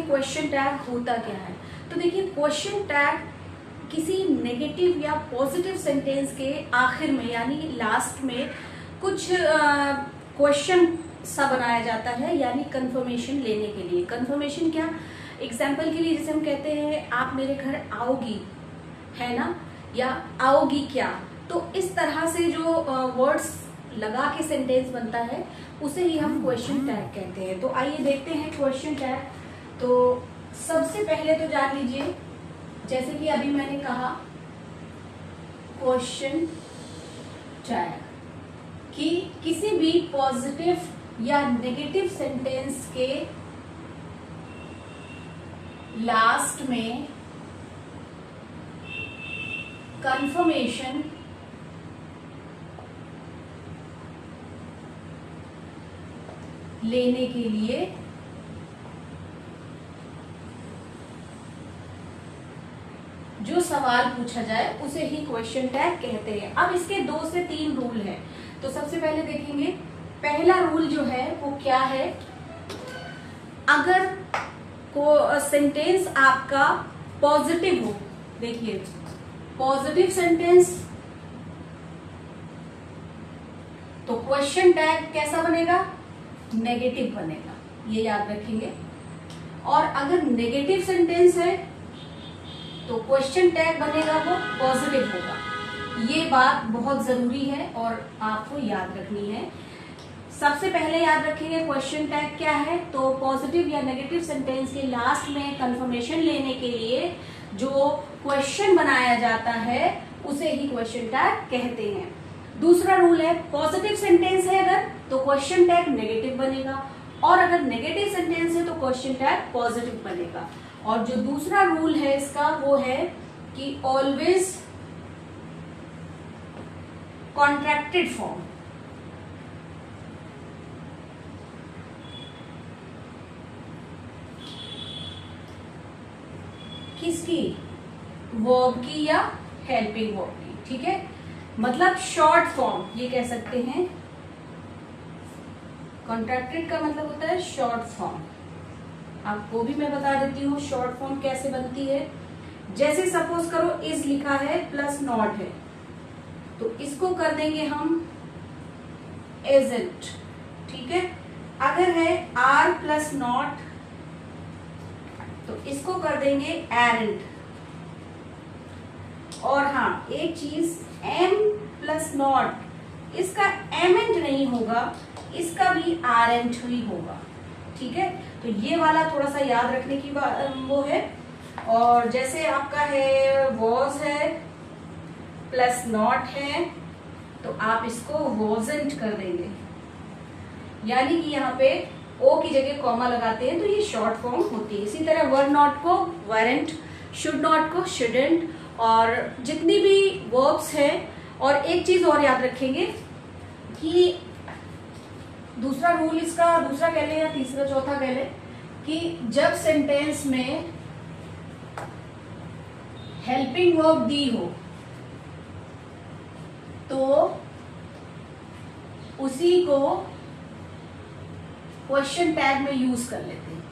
Question tag होता क्या है। तो देखिए क्वेश्चन टैग किसी नेगेटिव या पॉजिटिव सेंटेंस के आखिर में यानी लास्ट में कुछ क्वेश्चन सा बनाया जाता है, यानी कंफर्मेशन लेने के लिए। कंफर्मेशन क्या, एग्जाम्पल के लिए जैसे हम कहते हैं आप मेरे घर आओगी, है ना, या आओगी क्या, तो इस तरह से जो वर्ड्स लगा के सेंटेंस बनता है उसे ही हम क्वेश्चन टैग कहते हैं। तो आइए देखते हैं क्वेश्चन टैग। तो सबसे पहले तो जान लीजिए, जैसे कि अभी मैंने कहा क्वेश्चन टैग कि किसी भी पॉजिटिव या नेगेटिव सेंटेंस के लास्ट में कंफर्मेशन लेने के लिए जो सवाल पूछा जाए उसे ही क्वेश्चन टैग कहते हैं। अब इसके 2 से 3 रूल हैं। तो सबसे पहले देखेंगे, पहला रूल जो है वो क्या है, अगर को सेंटेंस आपका पॉजिटिव हो, देखिए पॉजिटिव सेंटेंस, तो क्वेश्चन टैग कैसा बनेगा, नेगेटिव बनेगा, ये याद रखेंगे। और अगर नेगेटिव सेंटेंस है तो क्वेश्चन टैग बनेगा वो पॉजिटिव होगा। ये बात बहुत जरूरी है और आपको याद रखनी है। सबसे पहले याद रखेंगे क्वेश्चन टैग क्या है, तो पॉजिटिव या नेगेटिव सेंटेंस के लास्ट में कंफर्मेशन लेने के लिए जो क्वेश्चन बनाया जाता है उसे ही क्वेश्चन टैग कहते हैं। दूसरा रूल है, पॉजिटिव सेंटेंस है अगर तो क्वेश्चन टैग नेगेटिव बनेगा, और अगर नेगेटिव सेंटेंस है तो क्वेश्चन टैग पॉजिटिव बनेगा। और जो दूसरा रूल है इसका वो है कि ऑलवेज कॉन्ट्रैक्टेड फॉर्म, किसकी, वर्ब की या हेल्पिंग वर्ब की, ठीक है, मतलब शॉर्ट फॉर्म ये कह सकते हैं। कॉन्ट्रैक्टेड का मतलब होता है शॉर्ट फॉर्म। आपको भी मैं बता देती हूँ शॉर्ट फॉर्म कैसे बनती है। जैसे सपोज करो इज लिखा है प्लस नॉट है, तो इसको कर देंगे हम इजंट, ठीक है। अगर है आर प्लस नॉट तो इसको कर देंगे एरेंट। और हाँ एक चीज, एम प्लस नॉट, इसका एमेंट नहीं होगा, इसका भी आरेंट ही होगा, ठीक है। तो ये वाला थोड़ा सा याद रखने की वो है। और जैसे आपका है वॉज है प्लस नॉट है तो आप इसको वॉजेंट कर देंगे, यानी कि यहाँ पे ओ की जगह कॉमा लगाते हैं तो ये शॉर्ट फॉर्म होती है। इसी तरह वर नॉट को वरेंट, शुड नॉट को शुडेंट, और जितनी भी वर्ब्स हैं। और एक चीज और याद रखेंगे कि दूसरा रूल इसका, दूसरा कह लें या तीसरा चौथा कह लें, कि जब सेंटेंस में हेल्पिंग वर्ब दी हो तो उसी को क्वेश्चन टैग में यूज कर लेते हैं।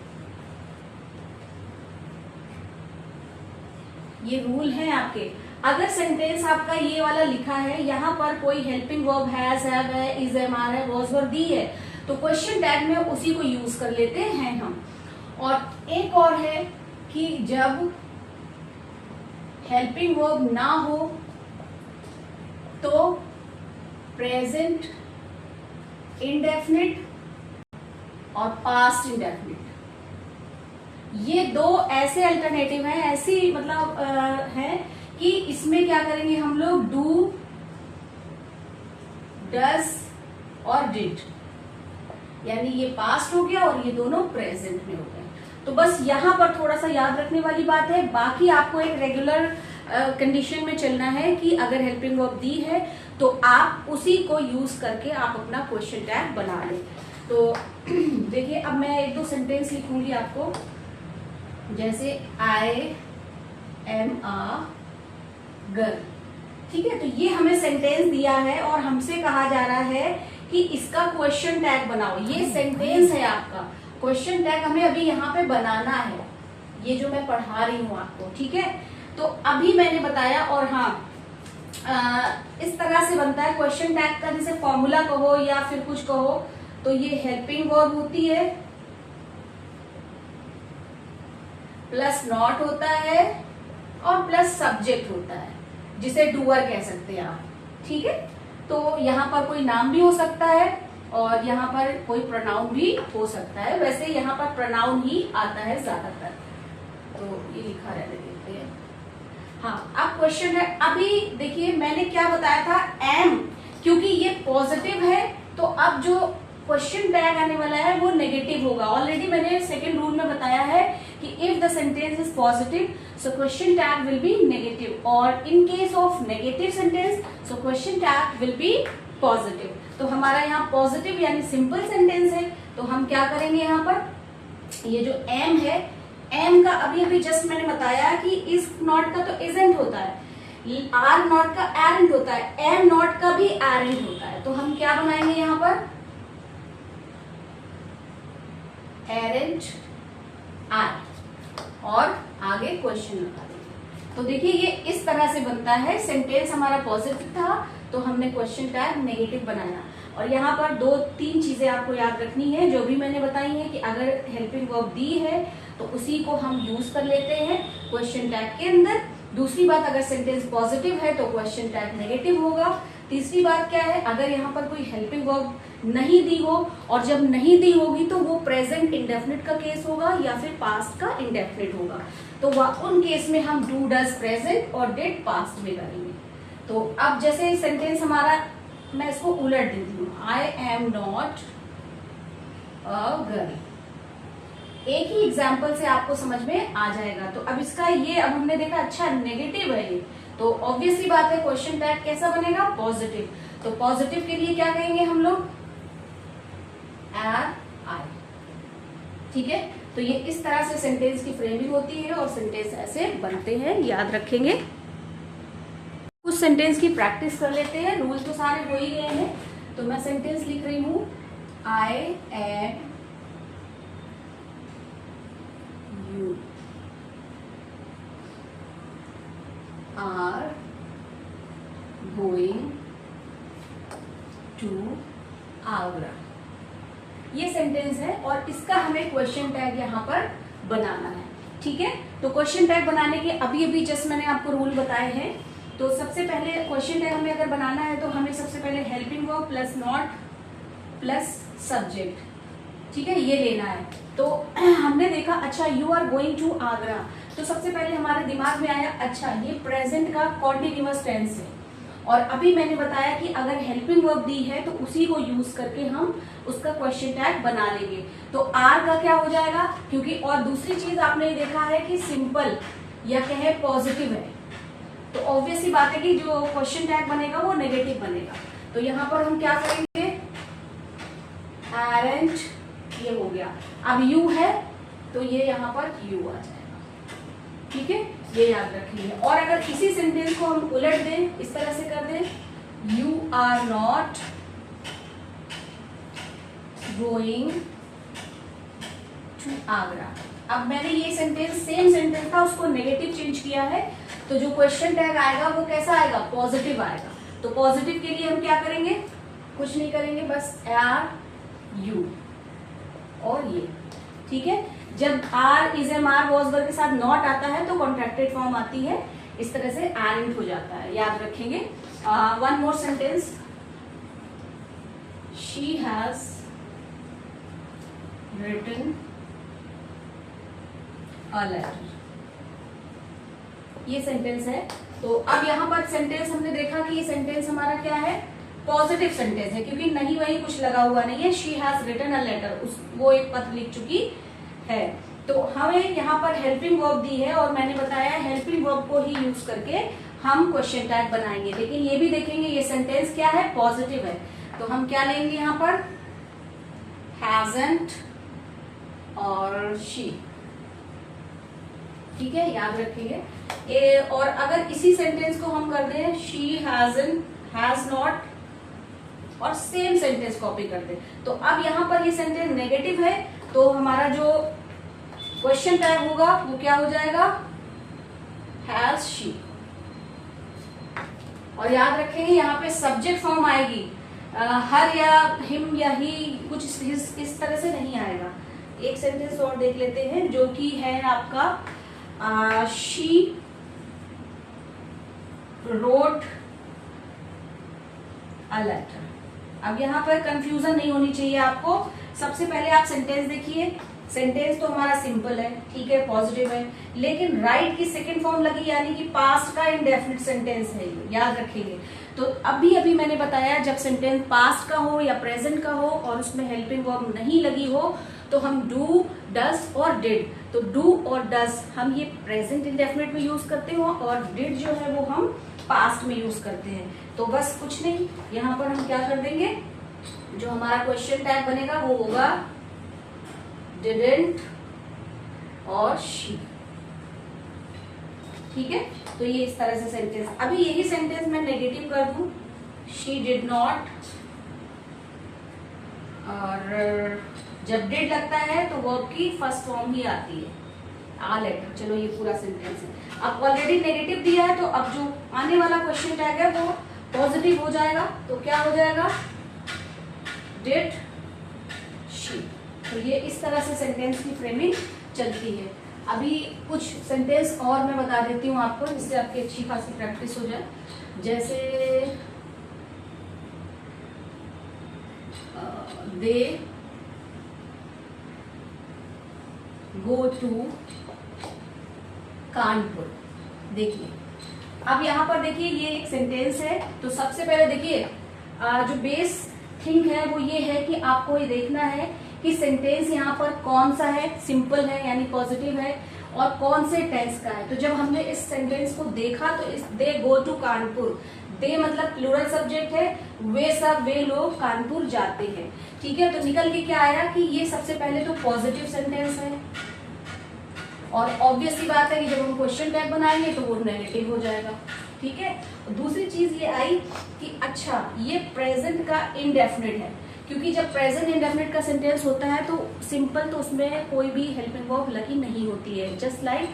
ये रूल है आपके। अगर सेंटेंस आपका ये वाला लिखा है, यहां पर कोई हेल्पिंग वर्ब हैज, हैव है, इज, एम, आर है, वॉज, वर दी है, तो क्वेश्चन टैग में उसी को यूज कर लेते हैं हम। और एक और है कि जब हेल्पिंग वर्ब ना हो तो प्रेजेंट इंडेफिनिट और पास्ट इंडेफिनिट, ये 2 ऐसे अल्टरनेटिव हैं, ऐसी मतलब है कि इसमें क्या करेंगे हम लोग, डू, डस और डिड, यानी ये पास्ट हो गया और ये दोनों प्रेजेंट में हो गए। तो बस यहां पर थोड़ा सा याद रखने वाली बात है। बाकी आपको एक रेगुलर कंडीशन में चलना है कि अगर हेल्पिंग वर्ब दी है तो आप उसी को यूज करके आप अपना क्वेश्चन टैग बना लें। तो देखिए अब मैं 1-2 सेंटेंस लिखूंगी आपको, जैसे आई एम अ गर्ल, ठीक है। तो ये हमें सेंटेंस दिया है और हमसे कहा जा रहा है कि इसका क्वेश्चन टैग बनाओ। ये सेंटेंस है आपका, क्वेश्चन टैग हमें अभी यहाँ पे बनाना है, ये जो मैं पढ़ा रही हूँ आपको, ठीक है। तो अभी मैंने बताया, और हाँ इस तरह से बनता है क्वेश्चन टैग का, जैसे फॉर्मूला कहो या फिर कुछ कहो, तो ये हेल्पिंग वर्ब होती है, प्लस नॉट होता है, और प्लस सब्जेक्ट होता है, जिसे डूअर कह सकते हैं आप, ठीक है। तो यहाँ पर कोई नाम भी हो सकता है और यहाँ पर कोई प्रोनाउन भी हो सकता है, वैसे यहाँ पर प्रोनाउन ही आता है ज्यादातर, तो ये लिखा रहने देते हैं। हाँ, अब क्वेश्चन है, अभी देखिए मैंने क्या बताया था, एम, क्योंकि ये पॉजिटिव है तो अब जो क्वेश्चन टैग आने वाला है वो नेगेटिव होगा। ऑलरेडी मैंने सेकंड रूल में बताया है कि if the sentence is positive so question tag will be negative, और in case of negative sentence so question tag will be positive. तो हमारा यहाँ पॉजिटिव यानी सिंपल सेंटेंस है, तो हम क्या करेंगे, यहाँ पर ये जो एम है, एम का अभी जस्ट मैंने बताया कि इज नॉट का तो इजेंट होता है, आर नॉट का एरेंट होता है, एम नॉट का भी एरेंट होता है, तो हम क्या बनाएंगे यहाँ पर, एरेंट आर, और आगे क्वेश्चन लगा देंगे। तो देखिए ये इस तरह से बनता है, सेंटेंस हमारा पॉजिटिव था तो हमने क्वेश्चन टैग नेगेटिव बनाया। और यहाँ पर 2-3 चीजें आपको याद रखनी है जो भी मैंने बताई है, कि अगर हेल्पिंग वर्ब दी है तो उसी को हम यूज कर लेते हैं क्वेश्चन टैग के अंदर। दूसरी बात, अगर सेंटेंस पॉजिटिव है तो क्वेश्चन टैग नेगेटिव होगा। तीसरी बात क्या है, अगर यहाँ पर कोई हेल्पिंग वर्ब नहीं दी हो, और जब नहीं दी होगी तो वो प्रेजेंट इंडेफिनिट का केस होगा या फिर पास्ट का इंडेफिनिट होगा, तो उन केस में हम डू डज प्रेजेंट और डिड पास्ट में करेंगे। तो अब जैसे सेंटेंस हमारा, मैं इसको उलट देती हूँ, I am not a girl, एक ही एग्जाम्पल से आपको समझ में आ जाएगा। तो अब इसका ये, अब हमने देखा अच्छा नेगेटिव है ये, तो ऑब्वियसली बात है क्वेश्चन टैग कैसा बनेगा, पॉजिटिव। तो पॉजिटिव के लिए क्या कहेंगे हम लोग, आर आई, ठीक है। तो ये इस तरह से सेंटेंस की फ्रेमिंग होती है और सेंटेंस ऐसे बनते हैं, याद रखेंगे। कुछ सेंटेंस की प्रैक्टिस कर लेते हैं, रूल तो सारे हो ही गए हैं। तो मैं सेंटेंस लिख रही हूं, I am you are going to Agra, ये सेंटेंस है और इसका हमें क्वेश्चन टैग यहाँ पर बनाना है, ठीक है। तो क्वेश्चन टैग बनाने के अभी जस्ट मैंने आपको रूल बताए हैं। तो सबसे पहले क्वेश्चन टैग हमें अगर बनाना है तो हमें सबसे पहले helping verb plus not plus subject, ठीक है, ये लेना है। तो हमने देखा अच्छा you are going to Agra, तो सबसे पहले हमारे दिमाग में आया अच्छा ये प्रेजेंट का कॉन्टिन्यूअस टेंस है, और अभी मैंने बताया कि अगर हेल्पिंग वर्ब दी है तो उसी को यूज करके हम उसका क्वेश्चन टैग बना लेंगे। तो आर का क्या हो जाएगा, क्योंकि और दूसरी चीज आपने देखा है कि सिंपल या कहे पॉजिटिव है, तो ऑब्वियसली बात है कि जो क्वेश्चन टैग बनेगा वो नेगेटिव बनेगा। तो यहाँ पर हम क्या करेंगे, एरेंट, ये हो गया। अब यू है तो ये यहाँ पर यू आ जाएगा, ठीक है, ये याद रखिए। और अगर इसी सेंटेंस को हम उलट दें, इस तरह से कर दें, you are not going to Agra. अब मैंने ये सेंटेंस सेम सेंटेंस था उसको नेगेटिव चेंज किया है, तो जो क्वेश्चन टैग आएगा वो कैसा आएगा, पॉजिटिव आएगा। तो पॉजिटिव के लिए हम क्या करेंगे, कुछ नहीं करेंगे, बस आर यू और ये, ठीक है। जब are is am are was were के साथ नॉट आता है तो कॉन्ट्रैक्टेड फॉर्म आती है, इस तरह से एरेंट हो जाता है, याद रखेंगे। One more sentence, she has written a letter, ये सेंटेंस है। तो अब यहाँ पर सेंटेंस हमने देखा कि ये सेंटेंस हमारा क्या है, पॉजिटिव सेंटेंस है, क्योंकि नहीं वही कुछ लगा हुआ नहीं है, she has written a letter, वो एक पत्र लिख चुकी है। तो हमें यहाँ पर हेल्पिंग वर्ब दी है और मैंने बताया हेल्पिंग वर्ब को ही यूज करके हम क्वेश्चन टैग बनाएंगे, लेकिन ये भी देखेंगे ये सेंटेंस क्या है, पॉजिटिव है, तो हम क्या लेंगे यहाँ पर, हैजंट और शी, ठीक है, याद रखिए। और अगर इसी सेंटेंस को हम कर दें, शी हैजंट, हैज नॉट, और सेम सेंटेंस कॉपी कर दे, तो अब यहाँ पर ये सेंटेंस नेगेटिव है, तो हमारा जो क्वेश्चन टैग होगा वो क्या हो जाएगा, हैज शी। और याद रखेंगे यहाँ पे सब्जेक्ट फॉर्म आएगी, हर या हिम या ही कुछ इस तरह से नहीं आएगा। एक सेंटेंस और देख लेते हैं जो कि है आपका शी रोट अ लेटर। अब यहाँ पर कंफ्यूजन नहीं होनी चाहिए आपको। सबसे पहले आप सेंटेंस देखिए, सेंटेंस तो हमारा सिंपल है, ठीक है, पॉजिटिव है, लेकिन राइट की सेकंड फॉर्म लगी, यानी कि पास्ट का इंडेफिनिट सेंटेंस है, याद रखेंगे। तो अभी मैंने बताया जब सेंटेंस पास्ट का हो या प्रेजेंट का हो और उसमें हेल्पिंग वर्ब नहीं लगी हो तो हम डू, डज और डिड। तो डू और डज हम ये प्रेजेंट इंडेफिनिट में यूज करते हो और डिड जो है वो हम पास्ट में यूज करते हैं। तो बस कुछ नहीं, यहाँ पर हम क्या कर देंगे, जो हमारा क्वेश्चन टैग बनेगा वो होगा डिडंट और शी, ठीक है। तो ये इस तरह से सेंटेंस, अभी यही सेंटेंस मैं नेगेटिव कर दूं, शी डिड नॉट, और जब डिड लगता है तो वर्ब की फर्स्ट फॉर्म ही आती है, आ लेटर। चलो ये पूरा सेंटेंस है। अब ऑलरेडी नेगेटिव दिया है तो अब जो आने वाला क्वेश्चन टैग है वो पॉजिटिव हो जाएगा। तो क्या हो जाएगा, डिड शी। तो ये इस तरह से सेंटेंस की फ्रेमिंग चलती है। अभी कुछ सेंटेंस और मैं बता देती हूँ आपको, जिससे आपकी अच्छी खासी प्रैक्टिस हो जाए। जैसे दे गो टू कानपुर। देखिए अब यहाँ पर देखिए ये एक सेंटेंस है। तो सबसे पहले देखिए जो बेस थिंग है वो ये है कि आपको ये देखना है कि सेंटेंस यहाँ पर कौन सा है, सिंपल है यानी पॉजिटिव है, और कौन से टेंस का है। तो जब हमने इस सेंटेंस को देखा तो इस दे गो टू कानपुर, दे मतलब प्लूरल सब्जेक्ट है, वे लोग कानपुर जाते हैं, ठीक है। तो निकल के क्या आया कि ये सबसे पहले तो पॉजिटिव सेंटेंस है, और ऑब्वियस सी बात है कि जब हम क्वेश्चन टैग बनाएंगे तो वो नेगेटिव हो जाएगा, ठीक है। दूसरी चीज ये आई कि अच्छा ये प्रेजेंट का इनडेफिनिट है, क्योंकि जब प्रेजेंट इंडेफिनिट का सेंटेंस होता है तो सिंपल तो उसमें कोई भी हेल्पिंग वर्ब लगी नहीं होती है। जस्ट लाइक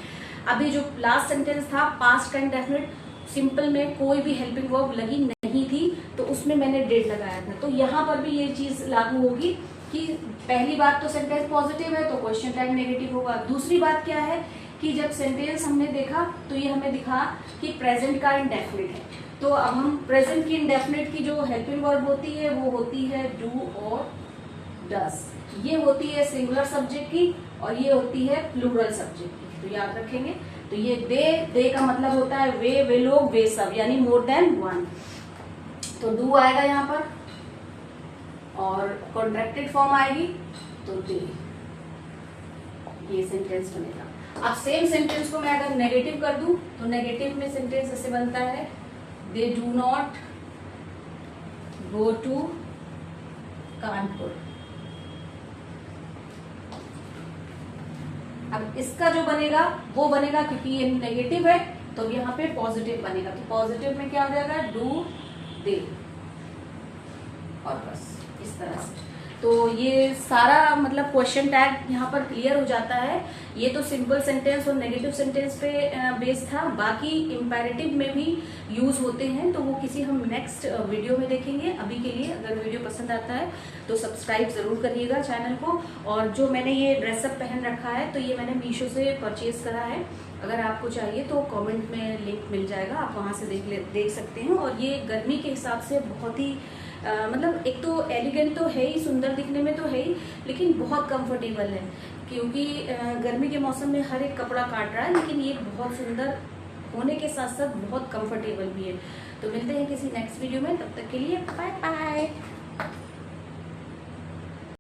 अभी जो लास्ट सेंटेंस था पास्ट का इंडेफिनिट, सिंपल में कोई भी हेल्पिंग वर्ब लगी नहीं थी तो उसमें मैंने डिड लगाया था। तो यहाँ पर भी ये चीज लागू होगी कि पहली बात तो सेंटेंस पॉजिटिव है तो क्वेश्चन टैग नेगेटिव होगा। दूसरी बात क्या है कि जब सेंटेंस हमने देखा तो ये हमें दिखा कि प्रेजेंट का इंडेफिनिट है। तो अब हम प्रेजेंट की इंडेफिनिट की जो हेल्पिंग वर्ब होती है वो होती है डू और डस। ये होती है सिंगुलर सब्जेक्ट की और ये होती है प्लूरल सब्जेक्ट की, तो याद रखेंगे। तो ये दे का मतलब होता है वे लोग, वे सब, यानी मोर देन वन। तो डू आएगा यहाँ पर और कॉन्ट्रैक्टेड फॉर्म आएगी तो दे, ये सेंटेंस बनेगा। अब सेम सेंटेंस को मैं अगर नेगेटिव कर दूं तो नेगेटिव में सेंटेंस ऐसे बनता है they do not go to Kanpur. अब इसका जो बनेगा वो बनेगा, क्योंकि ये नेगेटिव है तो यहाँ पे पॉजिटिव बनेगा। तो पॉजिटिव में क्या हो जाएगा, डू दे, और बस इस तरह से। तो ये सारा मतलब क्वेश्चन टैग यहाँ पर क्लियर हो जाता है। ये तो सिंपल सेंटेंस और नेगेटिव सेंटेंस पे बेस था, बाकी इंपैरेटिव में भी यूज होते हैं, तो वो किसी हम नेक्स्ट वीडियो में देखेंगे। अभी के लिए अगर वीडियो पसंद आता है तो सब्सक्राइब जरूर करिएगा चैनल को। और जो मैंने ये ड्रेसअप पहन रखा है तो ये मैंने मीशो से परचेज करा है, अगर आपको चाहिए तो कमेंट में लिंक मिल जाएगा, आप वहां से देख सकते हैं। और ये गर्मी के हिसाब से बहुत ही मतलब एक तो एलिगेंट तो है ही, सुंदर दिखने में तो है ही, लेकिन बहुत कंफर्टेबल है, क्योंकि गर्मी के मौसम में हर एक कपड़ा काट रहा है, लेकिन ये बहुत सुंदर होने के साथ साथ बहुत कंफर्टेबल भी है। तो मिलते हैं किसी नेक्स्ट वीडियो में, तब तक के लिए बाय बाय।